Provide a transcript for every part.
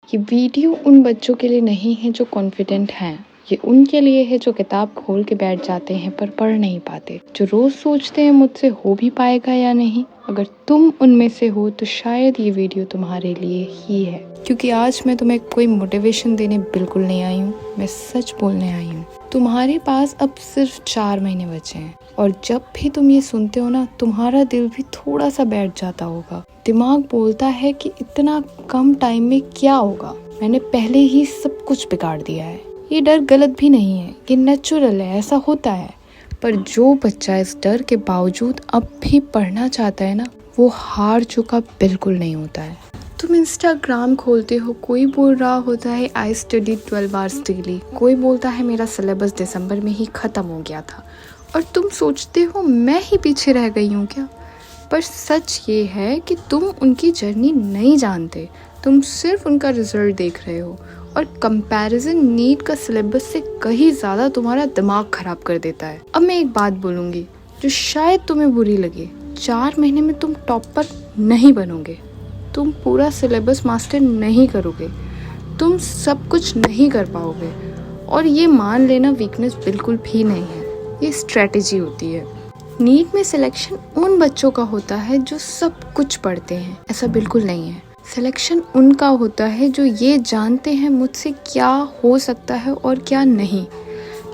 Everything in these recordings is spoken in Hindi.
ये वीडियो उन बच्चों के लिए नहीं है जो कॉन्फिडेंट हैं। ये उनके लिए है जो किताब खोल के बैठ जाते हैं पर पढ़ नहीं पाते, जो रोज सोचते हैं मुझसे हो भी पाएगा या नहीं। अगर तुम उनमें से हो तो शायद ये वीडियो तुम्हारे लिए ही है, क्योंकि आज मैं तुम्हें कोई मोटिवेशन देने बिल्कुल नहीं आई हूँ, मैं सच बोलने आई हूँ। तुम्हारे पास अब सिर्फ 4 महीने बचे हैं और जब भी तुम ये सुनते हो ना, तुम्हारा दिल भी थोड़ा सा बैठ जाता होगा। दिमाग बोलता है कि इतना कम टाइम में क्या होगा, मैंने पहले ही सब कुछ बिगाड़ दिया है। ये डर गलत भी नहीं है, ये नेचुरल है, ऐसा होता है। पर जो बच्चा इस डर के बावजूद अब भी पढ़ना चाहता है ना, वो हार चुका बिल्कुल नहीं होता है। तुम इंस्टाग्राम खोलते हो, कोई बोल रहा होता है आई स्टडी 12 आवर्स डेली, कोई बोलता है मेरा सिलेबस दिसंबर में ही ख़त्म हो गया था, और तुम सोचते हो मैं ही पीछे रह गई हूँ क्या। पर सच ये है कि तुम उनकी जर्नी नहीं जानते, तुम सिर्फ उनका रिजल्ट देख रहे हो। और कंपैरिजन नीट का सिलेबस से कहीं ज़्यादा तुम्हारा दिमाग ख़राब कर देता है। अब मैं एक बात बोलूँगी जो शायद तुम्हें बुरी लगे, 4 महीने में तुम टॉपर नहीं बनोगे, तुम पूरा सिलेबस मास्टर नहीं करोगे, तुम सब कुछ नहीं कर पाओगे। और ये मान लेना वीकनेस बिल्कुल भी नहीं है, ये स्ट्रेटेजी होती है। नीट में सिलेक्शन उन बच्चों का होता है जो सब कुछ पढ़ते हैं, ऐसा बिल्कुल नहीं है। सिलेक्शन उनका होता है जो ये जानते हैं मुझसे क्या हो सकता है और क्या नहीं।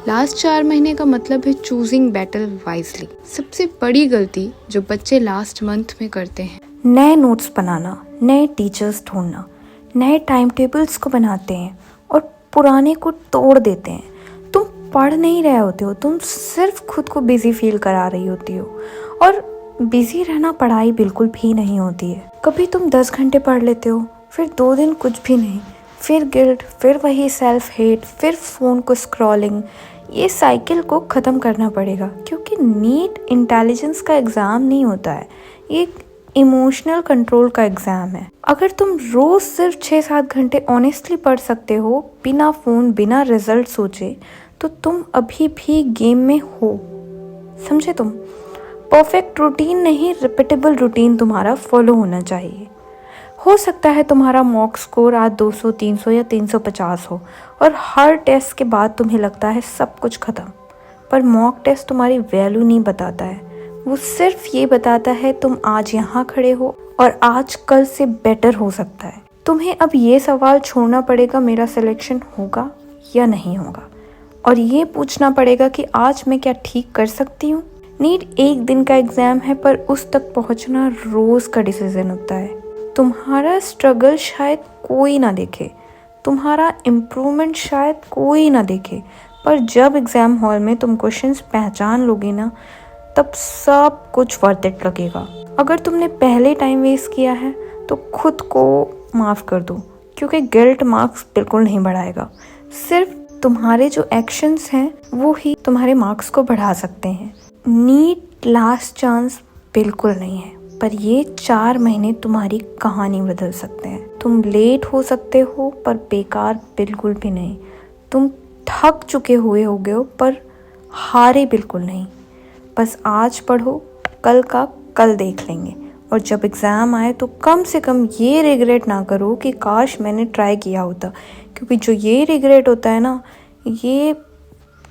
लास्ट 4 महीने का मतलब है चूजिंग बैटल वाइजली। सबसे बड़ी गलती जो बच्चे लास्ट मंथ में करते हैं, नए नोट्स बनाना, नए टीचर्स ढूंढना, नए टाइम टेबल्स को बनाते हैं और पुराने को तोड़ देते हैं। तुम पढ़ नहीं रहे होते हो, तुम सिर्फ खुद को बिजी फील करा रही होती हो। और बिजी रहना पढ़ाई बिल्कुल भी नहीं होती है। कभी तुम 10 घंटे पढ़ लेते हो, फिर 2 दिन कुछ भी नहीं, फिर गिल्ट, फिर वही सेल्फ हेट, फिर फ़ोन को स्क्रॉलिंग। ये साइकिल को ख़त्म करना पड़ेगा, क्योंकि नीट इंटेलिजेंस का एग्ज़ाम नहीं होता है, ये इमोशनल कंट्रोल का एग्ज़ाम है। अगर तुम रोज़ सिर्फ 6-7 घंटे ऑनेस्टली पढ़ सकते हो, बिना फ़ोन, बिना रिजल्ट सोचे, तो तुम अभी भी गेम में हो। समझे तुम? परफेक्ट रूटीन नहीं, रिपीटेबल रूटीन तुम्हारा फॉलो होना चाहिए। हो सकता है तुम्हारा मॉक स्कोर आज 200, 300 या 350 हो और हर टेस्ट के बाद तुम्हें लगता है सब कुछ ख़त्म। पर मॉक टेस्ट तुम्हारी वैल्यू नहीं बताता है, वो सिर्फ ये बताता है तुम आज यहाँ खड़े हो और आज कल से बेटर हो सकता है। तुम्हें अब ये सवाल छोड़ना पड़ेगा, मेरा सिलेक्शन होगा या नहीं होगा, और ये पूछना पड़ेगा कि आज मैं क्या ठीक कर सकती हूँ। नीट एक दिन का एग्ज़ाम है, पर उस तक पहुँचना रोज़ का डिसीजन होता है। तुम्हारा स्ट्रगल शायद कोई ना देखे, तुम्हारा इम्प्रूवमेंट शायद कोई ना देखे, पर जब एग्ज़ाम हॉल में तुम क्वेश्चंस पहचान लोगे ना, तब सब कुछ वर्थ इट लगेगा। अगर तुमने पहले टाइम वेस्ट किया है तो खुद को माफ़ कर दो, क्योंकि गिल्ट मार्क्स बिल्कुल नहीं बढ़ाएगा। सिर्फ तुम्हारे जो एक्शंस हैं वो ही तुम्हारे मार्क्स को बढ़ा सकते हैं। नीट लास्ट चांस बिल्कुल नहीं है, पर ये 4 महीने तुम्हारी कहानी बदल सकते हैं। तुम लेट हो सकते हो, पर बेकार बिल्कुल भी नहीं। तुम थक चुके हुए होगे हो, पर हारे बिल्कुल नहीं। बस आज पढ़ो, कल का कल देख लेंगे। और जब एग्ज़ाम आए तो कम से कम ये रिग्रेट ना करो कि काश मैंने ट्राई किया होता, क्योंकि जो ये रिग्रेट होता है ना, ये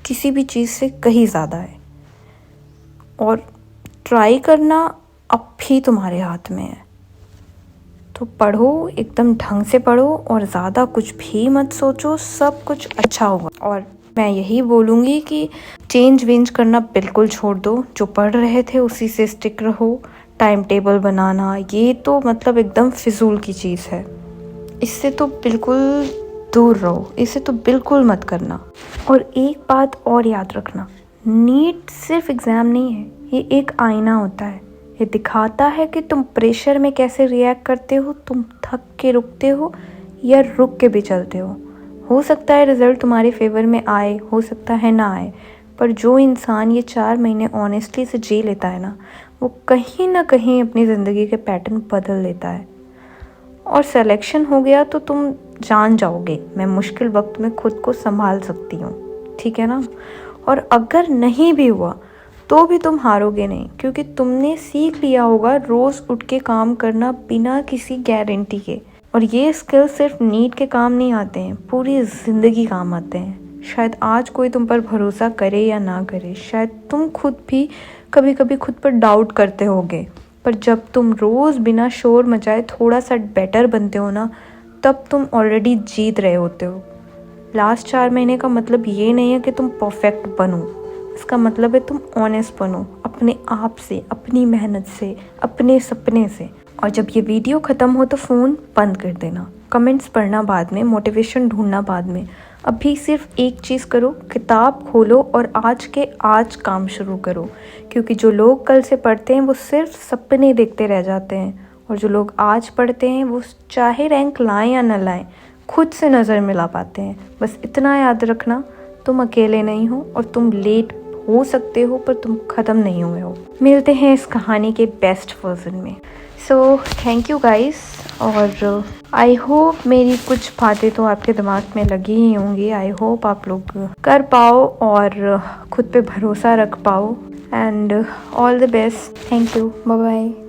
किसी भी चीज़ से कहीं ज़्यादा है। और ट्राई करना अब भी तुम्हारे हाथ में है। तो पढ़ो, एकदम ढंग से पढ़ो और ज़्यादा कुछ भी मत सोचो, सब कुछ अच्छा होगा। और मैं यही बोलूँगी कि चेंज वेंज करना बिल्कुल छोड़ दो, जो पढ़ रहे थे उसी से स्टिक रहो। टाइम टेबल बनाना, ये तो मतलब एकदम फिजूल की चीज़ है, इससे तो बिल्कुल दूर रहो, इसे तो बिल्कुल मत करना। और एक बात और याद रखना, नीट सिर्फ एग्ज़ाम नहीं है, ये एक आईना होता है। ये दिखाता है कि तुम प्रेशर में कैसे रिएक्ट करते हो, तुम थक के रुकते हो या रुक के भी चलते हो सकता है रिज़ल्ट तुम्हारे फेवर में आए, हो सकता है ना आए, पर जो इंसान ये 4 महीने ऑनेस्टली से जी लेता है ना, वो कहीं ना कहीं अपनी ज़िंदगी के पैटर्न बदल लेता है। और सिलेक्शन हो गया तो तुम जान जाओगे मैं मुश्किल वक्त में खुद को संभाल सकती हूँ, ठीक है ना। और अगर नहीं भी हुआ तो भी तुम हारोगे नहीं, क्योंकि तुमने सीख लिया होगा रोज़ उठ के काम करना बिना किसी गारंटी के। और ये स्किल सिर्फ नीट के काम नहीं आते हैं, पूरी ज़िंदगी काम आते हैं। शायद आज कोई तुम पर भरोसा करे या ना करे, शायद तुम खुद भी कभी कभी खुद पर डाउट करते होगे, पर जब तुम रोज़ बिना शोर मचाए थोड़ा सा बेटर बनते हो ना, तब तुम ऑलरेडी जीत रहे होते हो। लास्ट 4 महीने का मतलब ये नहीं है कि तुम परफेक्ट बनो, इसका मतलब है तुम ऑनेस्ट बनो अपने आप से, अपनी मेहनत से, अपने सपने से। और जब ये वीडियो ख़त्म हो तो फ़ोन बंद कर देना, कमेंट्स पढ़ना बाद में, मोटिवेशन ढूंढना बाद में। अभी सिर्फ एक चीज़ करो, किताब खोलो और आज के आज काम शुरू करो, क्योंकि जो लोग कल से पढ़ते हैं वो सिर्फ सपने देखते रह जाते हैं, और जो लोग आज पढ़ते हैं वो चाहे रैंक लाएं या न लाएं खुद से नज़र मिला पाते हैं। बस इतना याद रखना, तुम अकेले नहीं हो और तुम लेट हो सकते हो पर तुम ख़त्म नहीं हुए हो। मिलते हैं इस कहानी के बेस्ट वर्जन में। सो थैंक यू गाइस, और आई होप मेरी कुछ बातें तो आपके दिमाग में लगी ही होंगी। आई होप आप लोग कर पाओ और खुद पे भरोसा रख पाओ, and all the best. Thank you, bye bye.